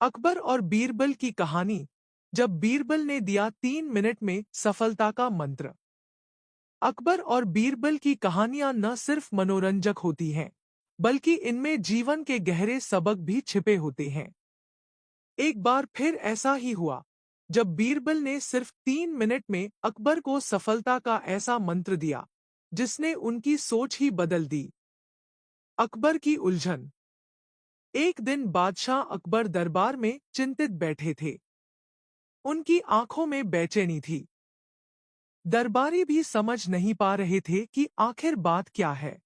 अकबर और बीरबल की कहानी। जब बीरबल ने दिया 3 मिनट में सफलता का मंत्र। अकबर और बीरबल की कहानियां न सिर्फ मनोरंजक होती हैं, बल्कि इनमें जीवन के गहरे सबक भी छिपे होते हैं। एक बार फिर ऐसा ही हुआ, जब बीरबल ने सिर्फ 3 मिनट में अकबर को सफलता का ऐसा मंत्र दिया, जिसने उनकी सोच ही बदल दी। अकबर की उलझन। एक दिन बादशाह अकबर दरबार में चिंतित बैठे थे। उनकी आंखों में बेचैनी थी। दरबारी भी समझ नहीं पा रहे थे कि आखिर बात क्या है।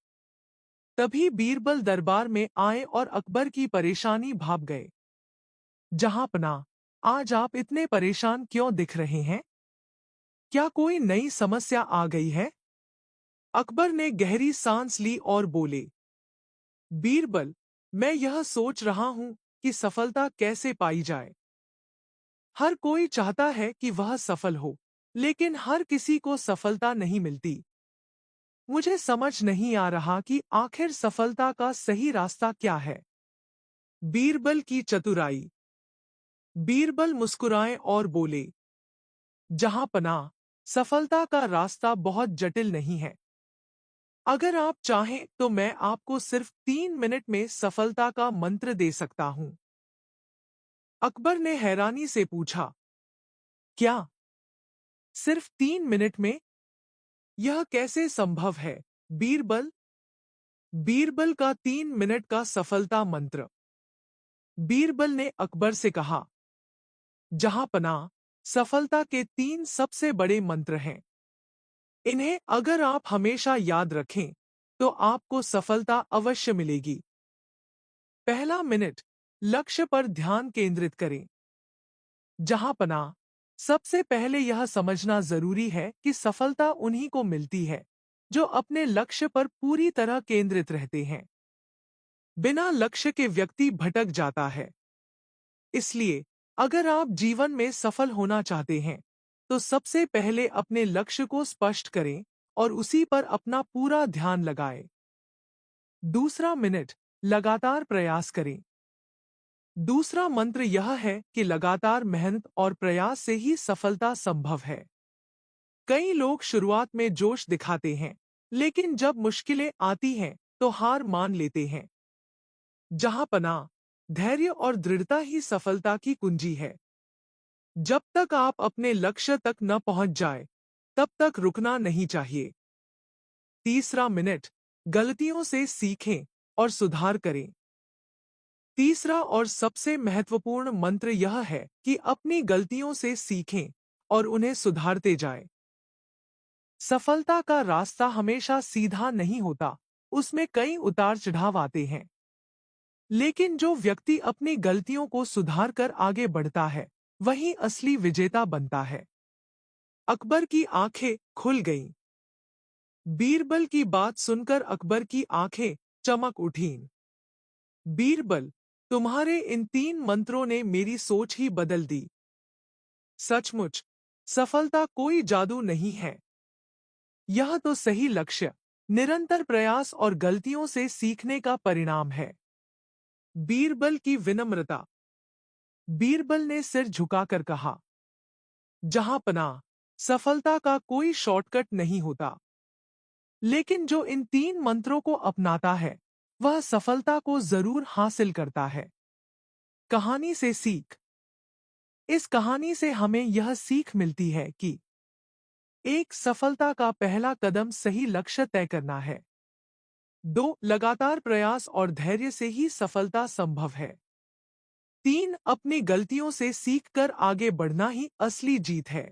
तभी बीरबल दरबार में आए और अकबर की परेशानी भाप गए। जहांपनाह, आज आप इतने परेशान क्यों दिख रहे हैं? क्या कोई नई समस्या आ गई है? अकबर ने गहरी सांस ली और बोले, बीरबल, मैं यह सोच रहा हूं कि सफलता कैसे पाई जाए। हर कोई चाहता है कि वह सफल हो, लेकिन हर किसी को सफलता नहीं मिलती। मुझे समझ नहीं आ रहा कि आखिर सफलता का सही रास्ता क्या है। बीरबल की चतुराई। बीरबल मुस्कुराए और बोले, जहांपनाह, सफलता का रास्ता बहुत जटिल नहीं है। अगर आप चाहें तो मैं आपको सिर्फ 3 मिनट में सफलता का मंत्र दे सकता हूं। अकबर ने हैरानी से पूछा, क्या सिर्फ 3 मिनट में? यह कैसे संभव है, बीरबल? बीरबल का 3 मिनट का सफलता मंत्र। बीरबल ने अकबर से कहा, जहांपनाह, सफलता के 3 सबसे बड़े मंत्र हैं। इन्हें अगर आप हमेशा याद रखें, तो आपको सफलता अवश्य मिलेगी। पहला मिनट, लक्ष्य पर ध्यान केंद्रित करें। जहांपनाह, सबसे पहले यह समझना जरूरी है कि सफलता उन्हीं को मिलती है, जो अपने लक्ष्य पर पूरी तरह केंद्रित रहते हैं। बिना लक्ष्य के व्यक्ति भटक जाता है। इसलिए, अगर आप जीवन में सफल होना चाहते हैं, तो सबसे पहले अपने लक्ष्य को स्पष्ट करें और उसी पर अपना पूरा ध्यान लगाएं। दूसरा मिनट, लगातार प्रयास करें। दूसरा मंत्र यह है कि लगातार मेहनत और प्रयास से ही सफलता संभव है। कई लोग शुरुआत में जोश दिखाते हैं, लेकिन जब मुश्किलें आती हैं, तो हार मान लेते हैं। जहांपनाह, धैर्य और दृढ़ता ही सफलता की कुंजी है। जब तक आप अपने लक्ष्य तक न पहुंच जाए, तब तक रुकना नहीं चाहिए। तीसरा मिनट, गलतियों से सीखें और सुधार करें। तीसरा और सबसे महत्वपूर्ण मंत्र यह है कि अपनी गलतियों से सीखें और उन्हें सुधारते जाएं। सफलता का रास्ता हमेशा सीधा नहीं होता, उसमें कई उतार चढ़ाव आते हैं। लेकिन जो व्यक्ति अपनी गलतियों को सुधार कर आगे बढ़ता है, वही असली विजेता बनता है। अकबर की आंखें खुल गईं। बीरबल की बात सुनकर अकबर की आंखें चमक उठीं। बीरबल, तुम्हारे इन 3 मंत्रों ने मेरी सोच ही बदल दी। सचमुच, सफलता कोई जादू नहीं है। यह तो सही लक्ष्य, निरंतर प्रयास और गलतियों से सीखने का परिणाम है। बीरबल की विनम्रता। बीरबल ने सिर झुकाकर कहा, जहांपनाह, सफलता का कोई शॉर्टकट नहीं होता। लेकिन जो इन 3 मंत्रों को अपनाता है, वह सफलता को जरूर हासिल करता है। कहानी से सीख। इस कहानी से हमें यह सीख मिलती है कि एक, सफलता का पहला कदम सही लक्ष्य तय करना है। 2, लगातार प्रयास और धैर्य से ही सफलता संभव है। 3, अपनी गलतियों से सीखकर आगे बढ़ना ही असली जीत है।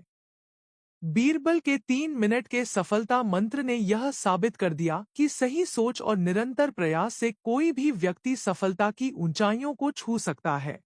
बीरबल के 3 मिनट के सफलता मंत्र ने यह साबित कर दिया कि सही सोच और निरंतर प्रयास से कोई भी व्यक्ति सफलता की ऊंचाइयों को छू सकता है।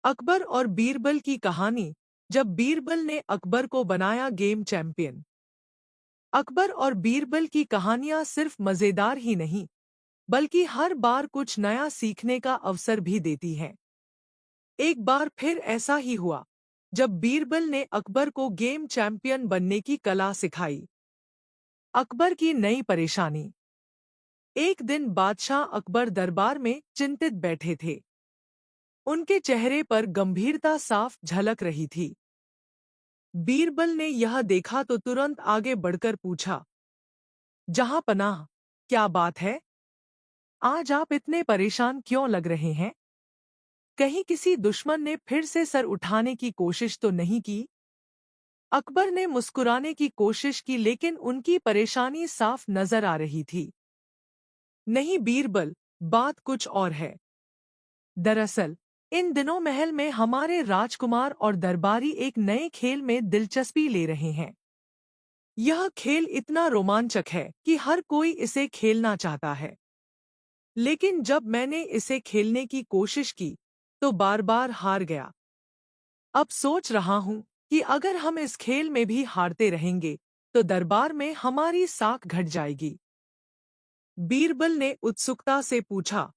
अकबर और बीरबल की कहानी। जब बीरबल ने अकबर को बनाया गेम चैंपियन। अकबर और बीरबल की कहानियां सिर्फ मजेदार ही नहीं, बल्कि हर बार कुछ नया सीखने का अवसर भी देती हैं। एक बार फिर ऐसा ही हुआ, जब बीरबल ने अकबर को गेम चैंपियन बनने की कला सिखाई। अकबर की नई परेशानी। एक दिन बादशाह अकबर दरबार में चिंतित बैठे थे। उनके चेहरे पर गंभीरता साफ झलक रही थी। बीरबल ने यह देखा तो तुरंत आगे बढ़कर पूछा, जहां पनाह, क्या बात है? आज आप इतने परेशान क्यों लग रहे हैं? कहीं किसी दुश्मन ने फिर से सर उठाने की कोशिश तो नहीं की? अकबर ने मुस्कुराने की कोशिश की, लेकिन उनकी परेशानी साफ नजर आ रही थी। नहीं बीरबल, बात कुछ और है। दरअसल इन दिनों महल में हमारे राजकुमार और दरबारी एक नए खेल में दिलचस्पी ले रहे हैं। यह खेल इतना रोमांचक है कि हर कोई इसे खेलना चाहता है। लेकिन जब मैंने इसे खेलने की कोशिश की, तो बार बार हार गया। अब सोच रहा हूं कि अगर हम इस खेल में भी हारते रहेंगे, तो दरबार में हमारी साख घट जाएगी। बीरबल ने उत्सुकता से पूछा,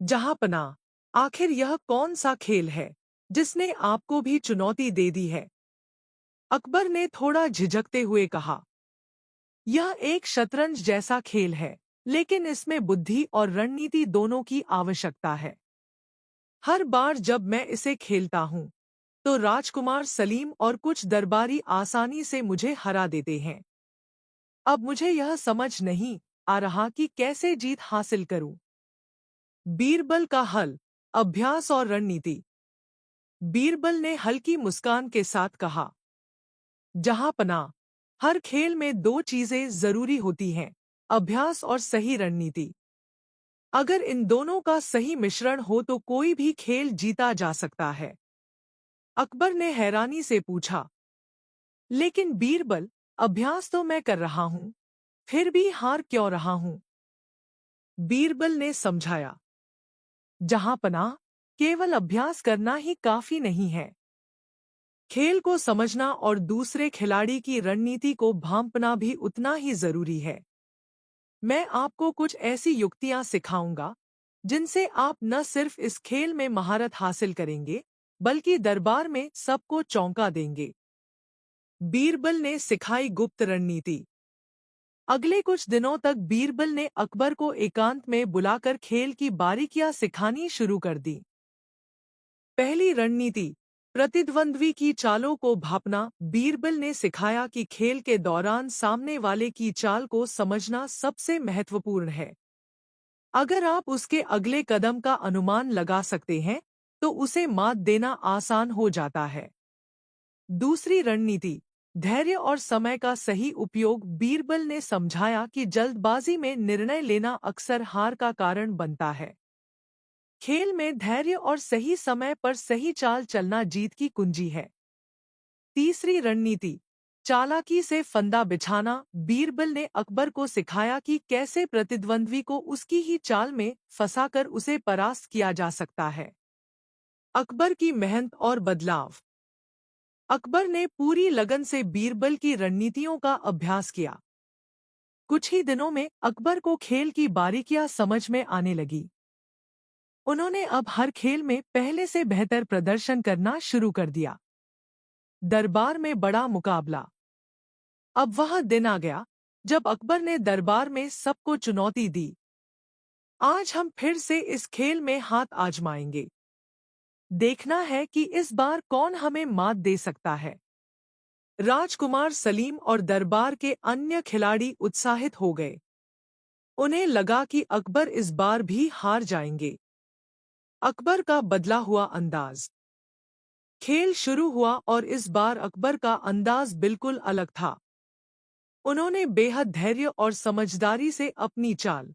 जहांपनाह, आखिर यह कौन सा खेल है जिसने आपको भी चुनौती दे दी है? अकबर ने थोड़ा झिझकते हुए कहा, यह एक शतरंज जैसा खेल है, लेकिन इसमें बुद्धि और रणनीति दोनों की आवश्यकता है। हर बार जब मैं इसे खेलता हूँ, तो राजकुमार सलीम और कुछ दरबारी आसानी से मुझे हरा देते हैं। अब मुझे यह समझ नहीं आ रहा कि कैसे जीत हासिल करूं। बीरबल का हल, अभ्यास और रणनीति। बीरबल ने हल्की मुस्कान के साथ कहा, जहांपनाह, हर खेल में दो चीजें जरूरी होती हैं, अभ्यास और सही रणनीति। अगर इन दोनों का सही मिश्रण हो तो कोई भी खेल जीता जा सकता है। अकबर ने हैरानी से पूछा, लेकिन बीरबल, अभ्यास तो मैं कर रहा हूं, फिर भी हार क्यों रहा हूं? बीरबल ने समझाया, जहांपनाह, केवल अभ्यास करना ही काफी नहीं है। खेल को समझना और दूसरे खिलाड़ी की रणनीति को भांपना भी उतना ही जरूरी है। मैं आपको कुछ ऐसी युक्तियां सिखाऊंगा जिनसे आप न सिर्फ इस खेल में महारत हासिल करेंगे, बल्कि दरबार में सबको चौंका देंगे। बीरबल ने सिखाई गुप्त रणनीति। अगले कुछ दिनों तक बीरबल ने अकबर को एकांत में बुलाकर खेल की बारीकियां सिखानी शुरू कर दी। पहली रणनीति, प्रतिद्वंद्वी की चालों को भांपना। बीरबल ने सिखाया कि खेल के दौरान सामने वाले की चाल को समझना सबसे महत्वपूर्ण है। अगर आप उसके अगले कदम का अनुमान लगा सकते हैं, तो उसे मात देना आसान हो जाता है। दूसरी रणनीति, धैर्य और समय का सही उपयोग। बीरबल ने समझाया कि जल्दबाजी में निर्णय लेना अक्सर हार का कारण बनता है। खेल में धैर्य और सही समय पर सही चाल चलना जीत की कुंजी है। तीसरी रणनीति, चालाकी से फंदा बिछाना। बीरबल ने अकबर को सिखाया कि कैसे प्रतिद्वंद्वी को उसकी ही चाल में फंसाकर उसे परास्त किया जा सकता है। अकबर की मेहनत और बदलाव। अकबर ने पूरी लगन से बीरबल की रणनीतियों का अभ्यास किया। कुछ ही दिनों में अकबर को खेल की बारीकियां समझ में आने लगी। उन्होंने अब हर खेल में पहले से बेहतर प्रदर्शन करना शुरू कर दिया। दरबार में बड़ा मुकाबला। अब वह दिन आ गया जब अकबर ने दरबार में सबको चुनौती दी। आज हम फिर से इस खेल में हाथ आजमाएंगे। देखना है कि इस बार कौन हमें मात दे सकता है। राजकुमार सलीम और दरबार के अन्य खिलाड़ी उत्साहित हो गए। उन्हें लगा कि अकबर इस बार भी हार जाएंगे। अकबर का बदला हुआ अंदाज। खेल शुरू हुआ और इस बार अकबर का अंदाज बिल्कुल अलग था। उन्होंने बेहद धैर्य और समझदारी से अपनी चाल